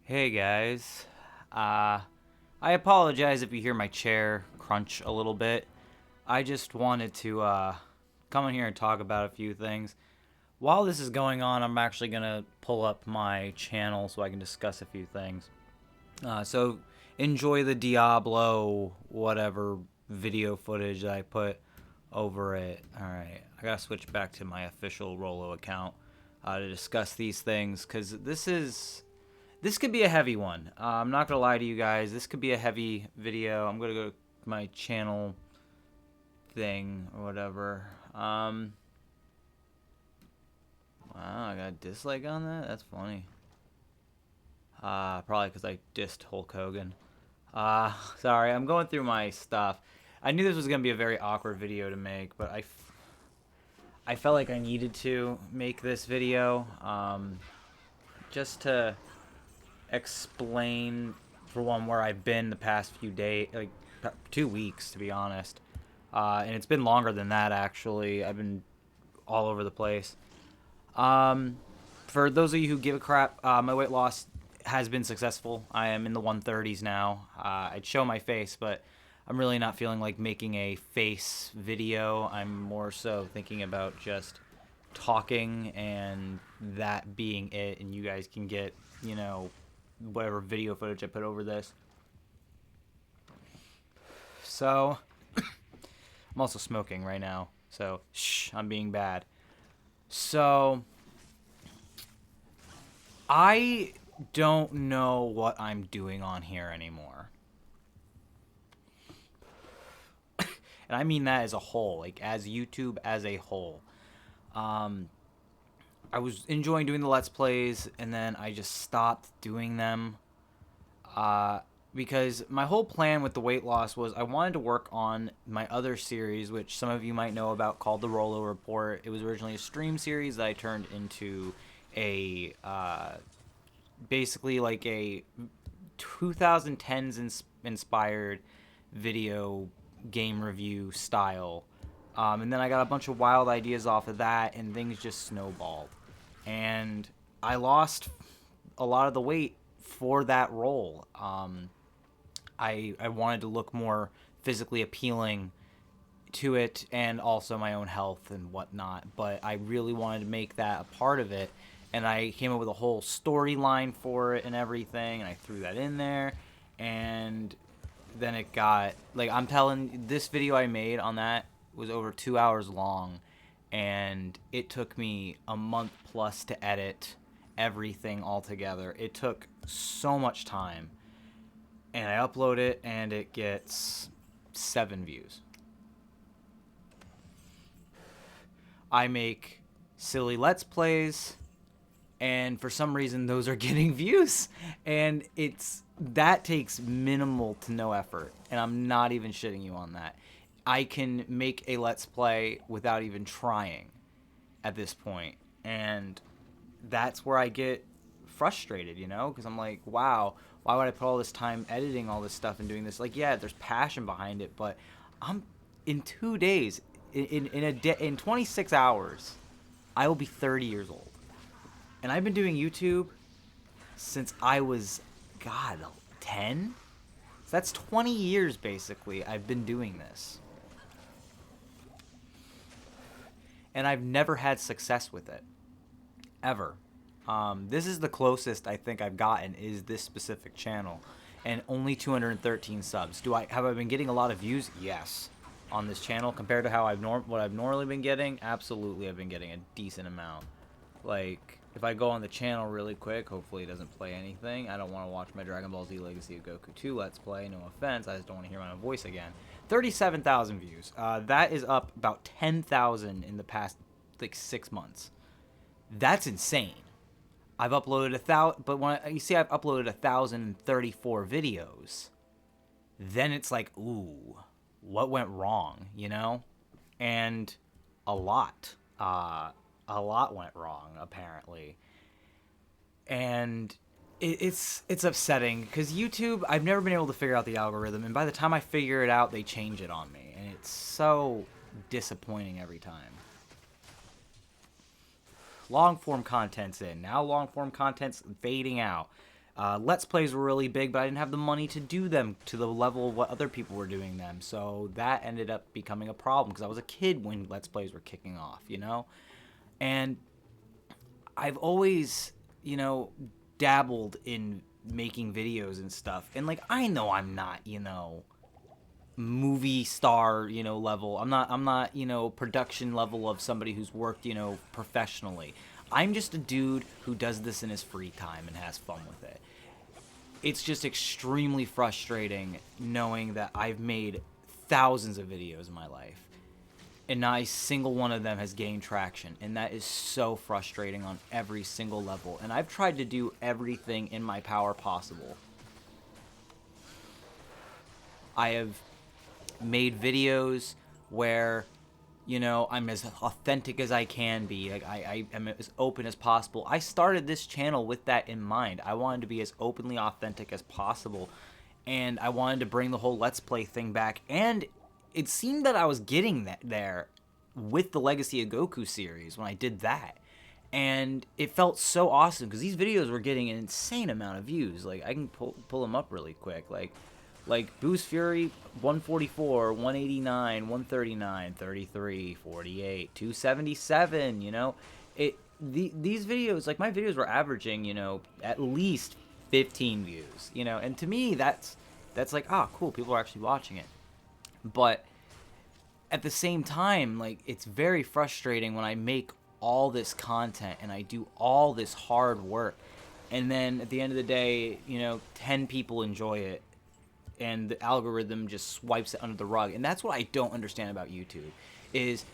Hey guys, I apologize if you hear my chair crunch a little bit. I just wanted to come in here and talk about a few things. While this is going on, I'm actually gonna pull up my channel so I can discuss a few things. So enjoy the Diablo whatever video footage that I put over it. All right, I gotta switch back to my official Rolo account to discuss these things because this could be a heavy one. I'm not gonna lie to you guys. This could be a heavy video. I'm gonna go to my channel thing or whatever. Wow, I got a dislike on that. That's funny. Probably because I dissed Hulk Hogan. Sorry, I'm going through my stuff. I knew this was gonna be a very awkward video to make, but I felt like I needed to make this video, just to explain, for one, where I've been the past few days, like 2 weeks to be honest, and it's been longer than that actually. I've been all over the place. For those of you who give a crap, my weight loss has been successful. I am in the 130s now. I'd show my face, but I'm really not feeling like making a face video. I'm more so thinking about just talking and that being it, and you guys can get, whatever video footage I put over this. So, I'm also smoking right now, so shh, I'm being bad. So, I don't know what I'm doing on here anymore. And I mean that as a whole, like as YouTube as a whole. I was enjoying doing the Let's Plays, and then I just stopped doing them. Because my whole plan with the weight loss was I wanted to work on my other series, which some of you might know about, called the Rolo Report. It was originally a stream series that I turned into a basically like a 2010s inspired video game review style. And then I got a bunch of wild ideas off of that, and things just snowballed. And I lost a lot of the weight for that role. I wanted to look more physically appealing to it, and also my own health and whatnot. But I really wanted to make that a part of it, and I came up with a whole storyline for it and everything, and I threw that in there, and then it got, like, I'm telling, this video I made on that was over 2 hours long, and it took me a month plus to edit everything all together. It took so much time, and I upload it and it gets 7 views. I make silly Let's Plays, and for some reason those are getting views, and that takes minimal to no effort, and I'm not even shitting you on that. I can make a Let's Play without even trying at this point, and that's where I get frustrated, because I'm like, wow, why would I put all this time editing all this stuff and doing this? Like, yeah, there's passion behind it, but I'm in 2 days, in 26 hours, I will be 30 years old, and I've been doing YouTube since I was, God, 10. So that's 20 years basically I've been doing this, and I've never had success with it, ever. This is the closest I think I've gotten, is this specific channel, and only 213 subs. Have I been getting a lot of views? Yes, on this channel compared to how what I've normally been getting. Absolutely, I've been getting a decent amount. Like, if I go on the channel really quick, hopefully it doesn't play anything. I don't want to watch my Dragon Ball Z Legacy of Goku 2 Let's Play. No offense, I just don't want to hear my own voice again. 37,000 views. That is up about 10,000 in the past, like, 6 months. That's insane. I've uploaded 1,000, but when you see I've uploaded 1,034 videos, then it's like, ooh, what went wrong, And a lot went wrong, apparently. And it's upsetting, because YouTube, I've never been able to figure out the algorithm, and by the time I figure it out, they change it on me, and it's so disappointing every time. Long form content's in. Now long form content's fading out. Let's Plays were really big, but I didn't have the money to do them to the level of what other people were doing them. So that ended up becoming a problem because I was a kid when Let's Plays were kicking off, you know? And I've always, you know, dabbled in making videos and stuff. And, like, I know I'm not, you know, movie star, you know, level. I'm not, you know, production level of somebody who's worked, you know, professionally. I'm just a dude who does this in his free time and has fun with it. It's just extremely frustrating knowing that I've made thousands of videos in my life and not a single one of them has gained traction, and that is so frustrating on every single level. And I've tried to do everything in my power possible. I have made videos where, you know, I'm as authentic as I can be. Like, I am as open as possible. I started this channel with that in mind. I wanted to be as openly authentic as possible, and I wanted to bring the whole Let's Play thing back. And it seemed that I was getting that there with the Legacy of Goku series when I did that. And it felt so awesome because these videos were getting an insane amount of views. Like, I can pull them up really quick. Like Boost Fury, 144, 189, 139, 33, 48, 277, you know? These videos, like, my videos were averaging, you know, at least 15 views, you know? And to me, that's like, ah, cool, people are actually watching it. But at the same time, like, it's very frustrating when I make all this content and I do all this hard work, and then at the end of the day, you know, 10 people enjoy it, and the algorithm just swipes it under the rug. And that's what I don't understand about YouTube, is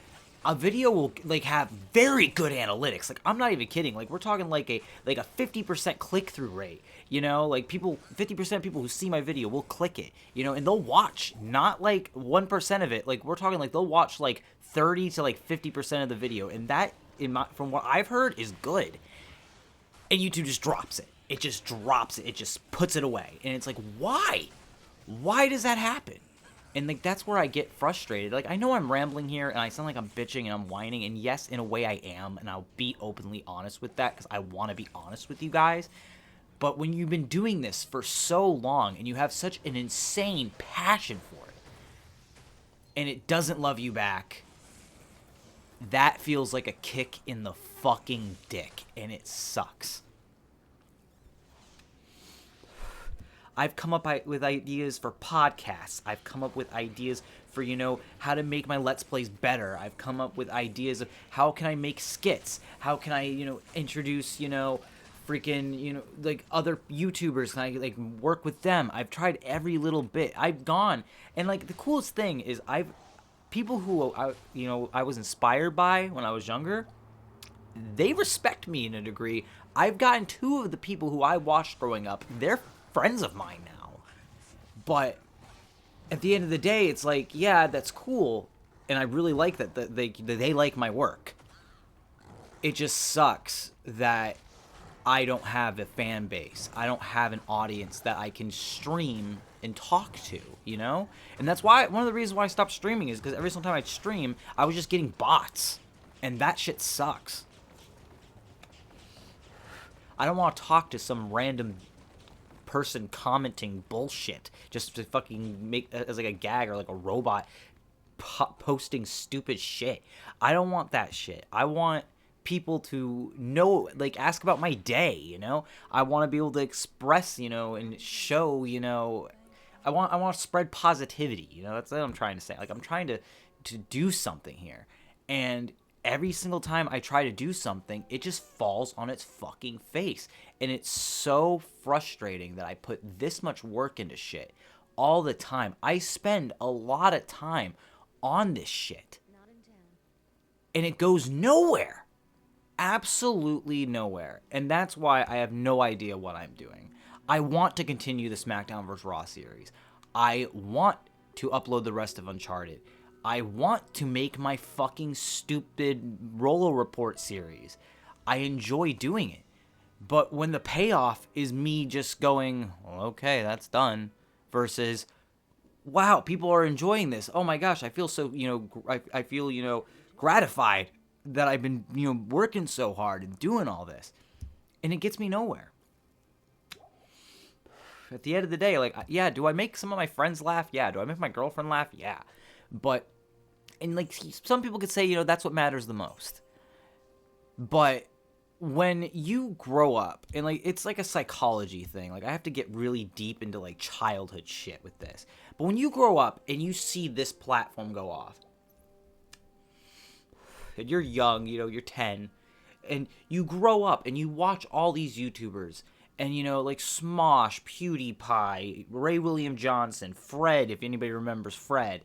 a video will, like, have very good analytics. Like, I'm not even kidding. Like, we're talking like a 50% click-through rate, you know? Like, 50% of people who see my video will click it, you know? And they'll watch, not like 1% of it. Like, we're talking like they'll watch like 30 to like 50% of the video. And that, from what I've heard, is good. And YouTube just drops it. It just drops it. It just puts it away. And it's like, why? Why does that happen? And, like, that's where I get frustrated. Like, I know I'm rambling here, and I sound like I'm bitching and I'm whining, and yes, in a way I am, and I'll be openly honest with that, because I want to be honest with you guys. But when you've been doing this for so long, and you have such an insane passion for it, and it doesn't love you back, that feels like a kick in the fucking dick, and it sucks. I've come up with ideas for podcasts. I've come up with ideas for, you know, how to make my Let's Plays better. I've come up with ideas of how can I make skits? How can I, you know, introduce, you know, freaking, you know, like, other YouTubers? Can I, like, work with them? I've tried every little bit. I've gone, and, like, the coolest thing is people who I was inspired by when I was younger, they respect me in a degree. I've gotten 2 of the people who I watched growing up, they're friends of mine now. But at the end of the day, it's like, yeah, that's cool, and I really like that they like my work. It just sucks that I don't have a fan base. I don't have an audience that I can stream and talk to, you know? And that's why, one of the reasons why I stopped streaming is because every single time I'd stream, I was just getting bots, and that shit sucks. I don't want to talk to some random person commenting bullshit just to fucking make as like a gag, or like a robot posting stupid shit. I don't want that shit. I want people to know, like, ask about my day, you know? I want to be able to express, you know, and show, you know, I want to spread positivity, you know? That's what I'm trying to say. Like, I'm trying to do something here. And every single time I try to do something, it just falls on its fucking face. And it's so frustrating that I put this much work into shit all the time. I spend a lot of time on this shit. And it goes nowhere. Absolutely nowhere. And that's why I have no idea what I'm doing. I want to continue the SmackDown vs. Raw series. I want to upload the rest of Uncharted. I want to make my fucking stupid Rolo Report series. I enjoy doing it. But when the payoff is me just going, well, okay, that's done, versus, wow, people are enjoying this. Oh my gosh, I feel so, you know, I feel, you know, gratified that I've been, you know, working so hard and doing all this. And it gets me nowhere. at the end of the day, like, yeah, do I make some of my friends laugh? Yeah. Do I make my girlfriend laugh? Yeah. But, and like, some people could say, you know, that's what matters the most. But when you grow up, and like, it's like a psychology thing. Like, I have to get really deep into like childhood shit with this. But when you grow up and you see this platform go off, and you're young, you know, you're 10, and you grow up and you watch all these YouTubers, and, you know, like Smosh, PewDiePie, Ray William Johnson, Fred, if anybody remembers Fred,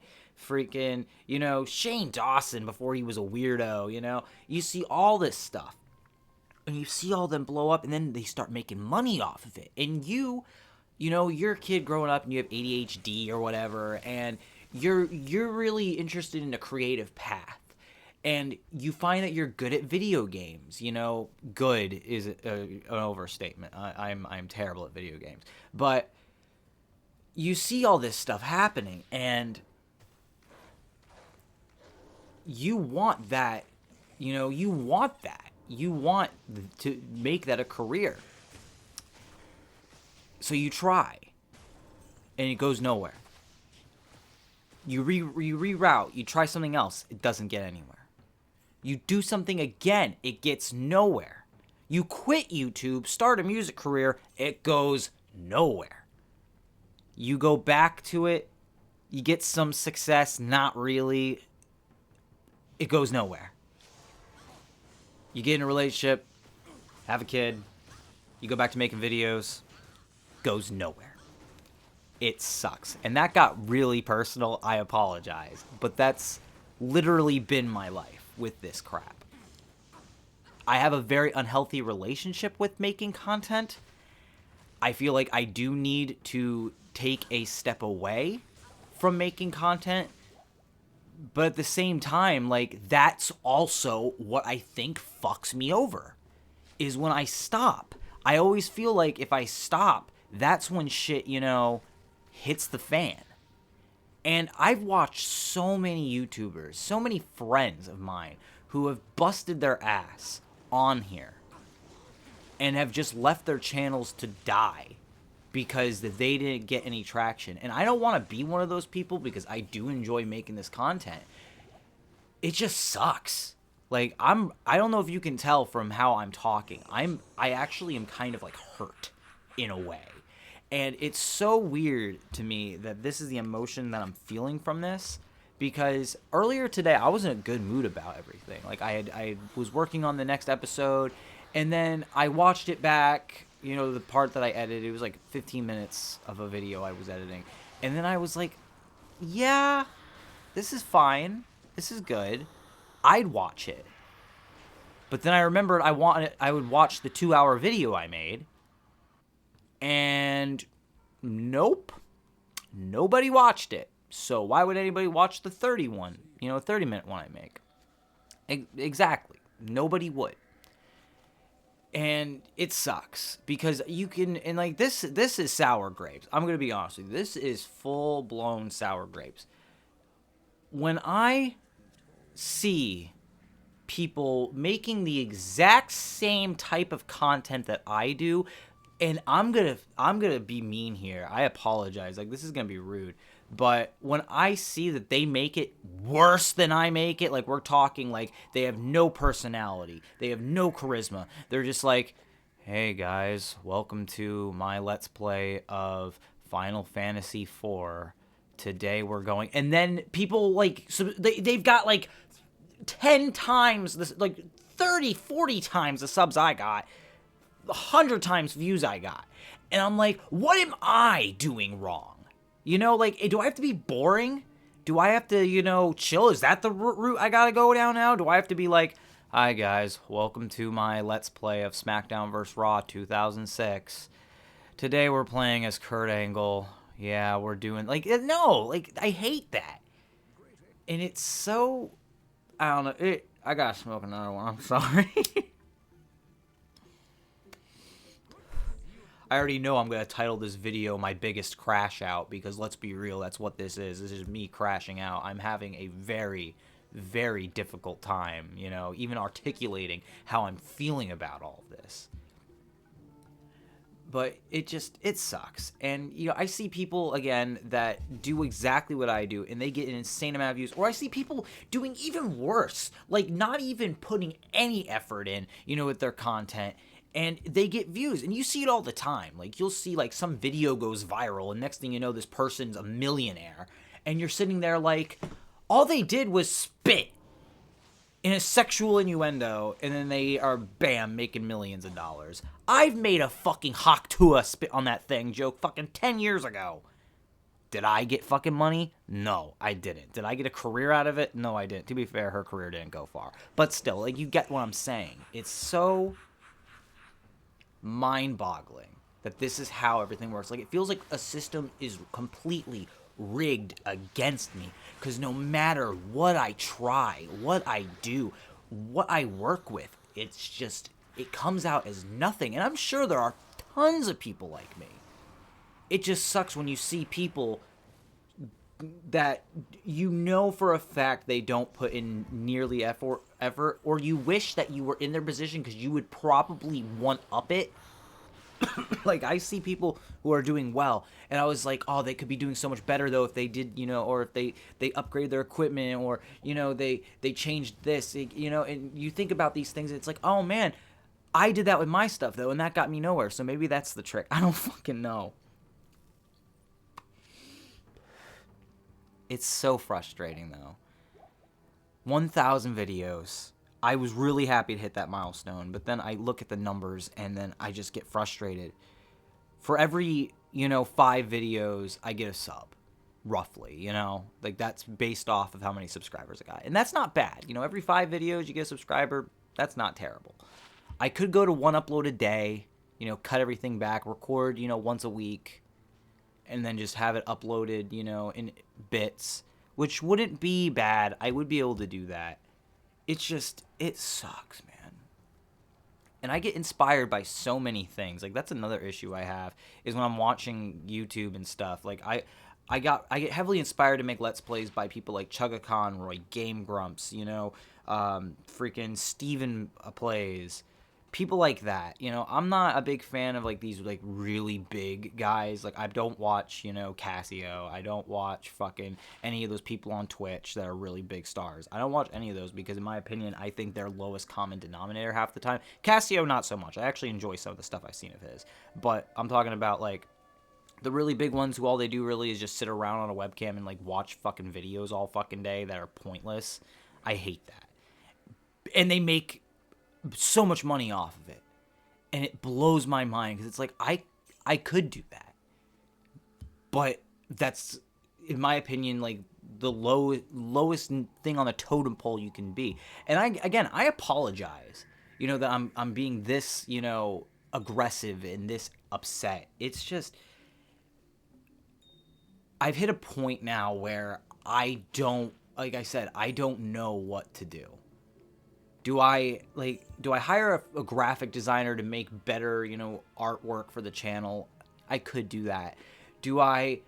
freaking, you know, Shane Dawson before he was a weirdo, you know, you see all this stuff, and you see all them blow up, and then they start making money off of it, and you know, you're a kid growing up, and you have ADHD or whatever, and you're really interested in a creative path. And you find that you're good at video games. You know, good is an overstatement. I'm terrible at video games. But you see all this stuff happening, and you want that. You know, you want that. You want to make that a career. So you try, and it goes nowhere. You reroute. You try something else. It doesn't get anywhere. You do something again, it gets nowhere. You quit YouTube, start a music career, it goes nowhere. You go back to it, you get some success, not really, it goes nowhere. You get in a relationship, have a kid, you go back to making videos, goes nowhere. It sucks. And that got really personal, I apologize. But that's literally been my life with this crap. I have a very unhealthy relationship with making content. I feel like I do need to take a step away from making content, but at the same time, like, that's also what I think fucks me over, is when I stop. I always feel like if I stop, that's when shit, you know, hits the fan. And I've watched so many YouTubers, so many friends of mine who have busted their ass on here and have just left their channels to die because they didn't get any traction. And I don't want to be one of those people because I do enjoy making this content. It just sucks. Like, I don't know if you can tell from how I'm talking. I actually am kind of like hurt in a way. And it's so weird to me that this is the emotion that I'm feeling from this, because earlier today I was in a good mood about everything. Like, I was working on the next episode, and then I watched it back, you know, the part that I edited. It was like 15 minutes of a video I was editing. And then I was like, yeah, this is fine. This is good. I'd watch it. But then I remembered I would watch the 2-hour video I made. And nope, nobody watched it. So why would anybody watch the 30-minute one I make? Exactly. Nobody would. And it sucks because you can, and like this is sour grapes. I'm going to be honest with you. This is full-blown sour grapes. When I see people making the exact same type of content that I do, and I'm gonna be mean here. I apologize. Like, this is gonna be rude. But when I see that they make it worse than I make it, like, we're talking like they have no personality, they have no charisma. They're just like, hey guys, welcome to my Let's Play of Final Fantasy IV. Today we're going, and then people like, so they've got like 10 times this, like 30, 40 times the subs I got. 100 times views I got. And I'm like, what am I doing wrong? You know, like, do I have to be boring? Do I have to, you know, chill? Is that the route I gotta go down now? Do I have to be like, hi guys, welcome to my Let's Play of SmackDown vs. Raw 2006. Today we're playing as Kurt Angle. Yeah, we're doing, like, no, like, I hate that. And it's so, I don't know, I gotta smoke another one, I'm sorry. I already know I'm going to title this video My Biggest Crash Out, because let's be real, that's what this is. This is me crashing out. I'm having a very, very difficult time, you know, even articulating how I'm feeling about all of this. But it sucks. And, you know, I see people, again, that do exactly what I do, and they get an insane amount of views. Or I see people doing even worse, like not even putting any effort in, you know, with their content, and they get views. And you see it all the time. Like, you'll see, like, some video goes viral, and next thing you know, this person's a millionaire. And you're sitting there like, all they did was spit in a sexual innuendo, and then they are, bam, making millions of dollars. I've made a fucking Hawk Tuah spit on that thing joke fucking 10 years ago. Did I get fucking money? No, I didn't. Did I get a career out of it? No, I didn't. To be fair, her career didn't go far. But still, like, you get what I'm saying. It's so mind-boggling that this is how everything works. Like, it feels like a system is completely rigged against me, because no matter what I try, what I do, what I work with, it's just, it comes out as nothing. And I'm sure there are tons of people like me. It just sucks when you see people that you know for a fact they don't put in nearly effort, or you wish that you were in their position because you would probably one up it. Like, I see people who are doing well, and I was like, oh, they could be doing so much better, though, if they did, you know, or if they upgrade their equipment, or, you know, they changed this, you know, and you think about these things, and it's like, oh, man, I did that with my stuff, though, and that got me nowhere, so maybe that's the trick. I don't fucking know. It's so frustrating, though. 1,000 videos. I was really happy to hit that milestone, but then I look at the numbers, and then I just get frustrated. For every, you know, 5 videos, I get a sub, roughly, you know? Like, that's based off of how many subscribers I got. And that's not bad. You know, every 5 videos, you get a subscriber. That's not terrible. I could go to 1 upload a day, you know, cut everything back, record, you know, once a week, and then just have it uploaded, you know, in bits, which wouldn't be bad. I would be able to do that. It's just, it sucks, man. And I get inspired by so many things. Like, that's another issue I have, is when I'm watching YouTube and stuff. Like, I get heavily inspired to make Let's Plays by people like Chugga Conroy, Game Grumps, you know, freaking Steven Plays. People like that, you know. I'm not a big fan of, like, these, like, really big guys. Like, I don't watch, you know, Casio. I don't watch fucking any of those people on Twitch that are really big stars. I don't watch any of those because, in my opinion, I think they're lowest common denominator half the time. Casio, not so much. I actually enjoy some of the stuff I've seen of his. But I'm talking about, like, the really big ones who all they do really is just sit around on a webcam and, like, watch fucking videos all fucking day that are pointless. I hate that. And they make so much money off of it, and it blows my mind, because it's like, I could do that, but that's, in my opinion, like, the lowest thing on the totem pole you can be. And I apologize, you know, that I'm being this, you know, aggressive and this upset. It's just, I've hit a point now where I don't, like I said, I don't know what to do. Do I hire a graphic designer to make better, you know, artwork for the channel? I could do that. Do I,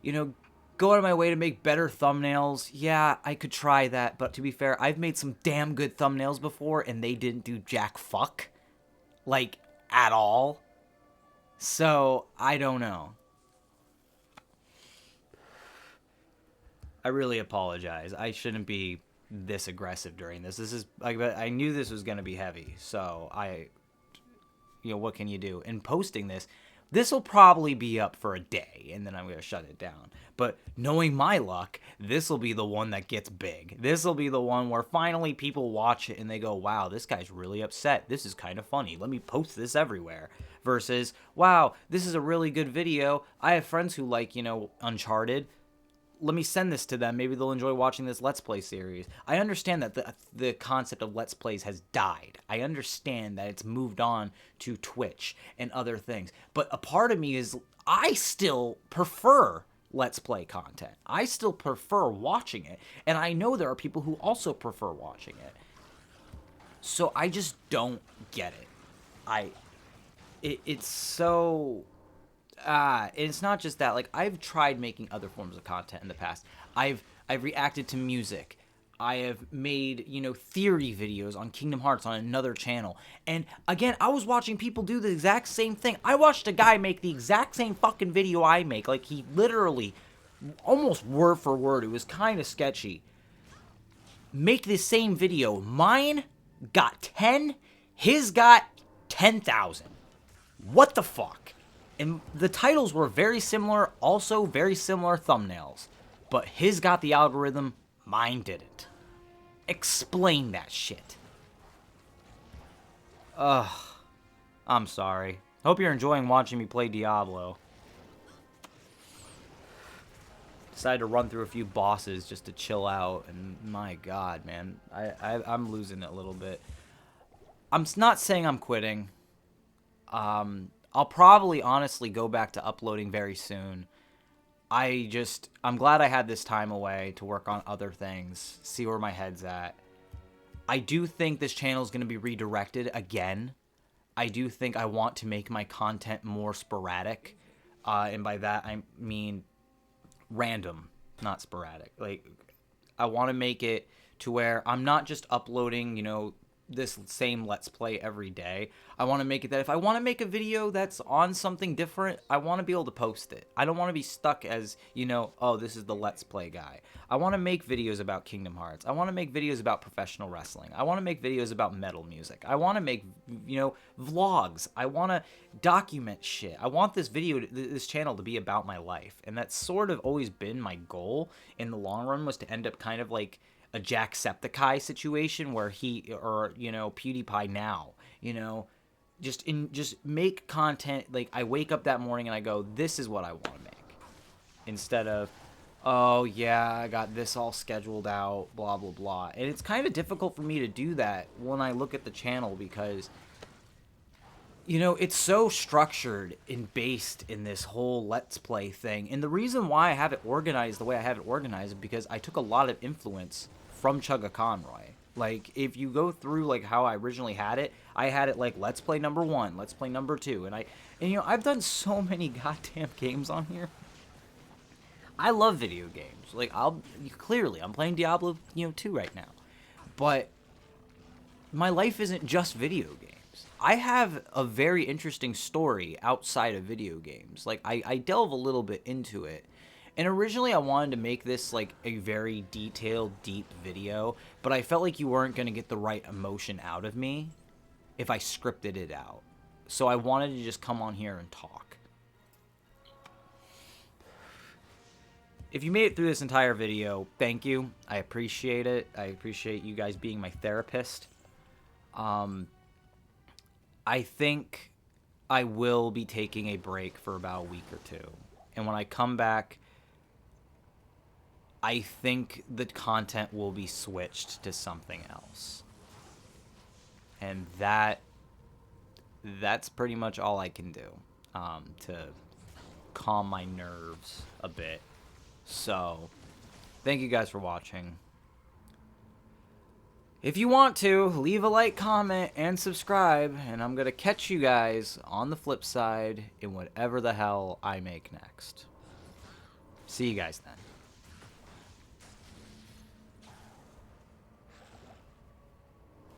you know, go out of my way to make better thumbnails? Yeah, I could try that. But to be fair, I've made some damn good thumbnails before, and they didn't do jack fuck. Like, at all. So, I don't know. I really apologize. I shouldn't be this aggressive during this. This is, like, I knew this was going to be heavy, so you know, what can you do? In posting this will probably be up for a day, and then I'm going to shut it down. But knowing my luck, this will be the one that gets big. This will be the one where finally people watch it and they go, wow, this guy's really upset. This is kind of funny. Let me post this everywhere. Versus, wow, this is a really good video. I have friends who like, you know, Uncharted. Let me send this to them. Maybe they'll enjoy watching this Let's Play series. I understand that the concept of Let's Plays has died. I understand that it's moved on to Twitch and other things. But a part of me is, I still prefer Let's Play content. I still prefer watching it. And I know there are people who also prefer watching it. So I just don't get it. It's so... it's not just that. Like, I've tried making other forms of content in the past. I've reacted to music. I have made, you know, theory videos on Kingdom Hearts on another channel. And again, I was watching people do the exact same thing. I watched a guy make the exact same fucking video I make. Like, he literally, almost word for word, it was kind of sketchy, make the same video. Mine got 10, his got 10,000. What the fuck? And the titles were very similar, also very similar thumbnails. But his got the algorithm, mine didn't. Explain that shit. Ugh. I'm sorry. Hope you're enjoying watching me play Diablo. Decided to run through a few bosses just to chill out, and my god, man. I'm losing it a little bit. I'm not saying I'm quitting. I'll probably honestly go back to uploading very soon. I'm glad I had this time away to work on other things, see where my head's at. I do think this channel is going to be redirected again. I do think I want to make my content more sporadic. And by that, I mean random, not sporadic. Like, I want to make it to where I'm not just uploading, you know, this same Let's Play every day. I want to make it that if I want to make a video that's on something different, I want to be able to post it. I don't want to be stuck as, you know, oh, this is the Let's Play guy. I want to make videos about Kingdom Hearts. I want to make videos about professional wrestling. I want to make videos about metal music. I want to make, you know, vlogs. I want to document shit. I want this this channel to be about my life. And that's sort of always been my goal in the long run, was to end up kind of like a Jacksepticeye situation where you know, PewDiePie now, you know, just make content. Like, I wake up that morning and I go, this is what I want to make, instead of, oh yeah, I got this all scheduled out, blah blah blah. And it's kind of difficult for me to do that when I look at the channel, because, you know, it's so structured and based in this whole Let's Play thing. And the reason why I have it organized the way I have it organized is because I took a lot of influence from Chugga Conroy. Like, if you go through, like, how I originally had it, I had it like Let's Play number 1, Let's Play number 2, and you know, I've done so many goddamn games on here. I love video games. Like, clearly, I'm playing Diablo, you know, 2 right now. But my life isn't just video games. I have a very interesting story outside of video games. Like, I delve a little bit into it. And originally I wanted to make this like a very detailed, deep video, but I felt like you weren't going to get the right emotion out of me if I scripted it out. So I wanted to just come on here and talk. If you made it through this entire video, thank you. I appreciate it. I appreciate you guys being my therapist. I think I will be taking a break for about a week or two. And when I come back, I think the content will be switched to something else. And that's pretty much all I can do to calm my nerves a bit. So, thank you guys for watching. If you want to, leave a like, comment, and subscribe, and I'm going to catch you guys on the flip side in whatever the hell I make next. See you guys then.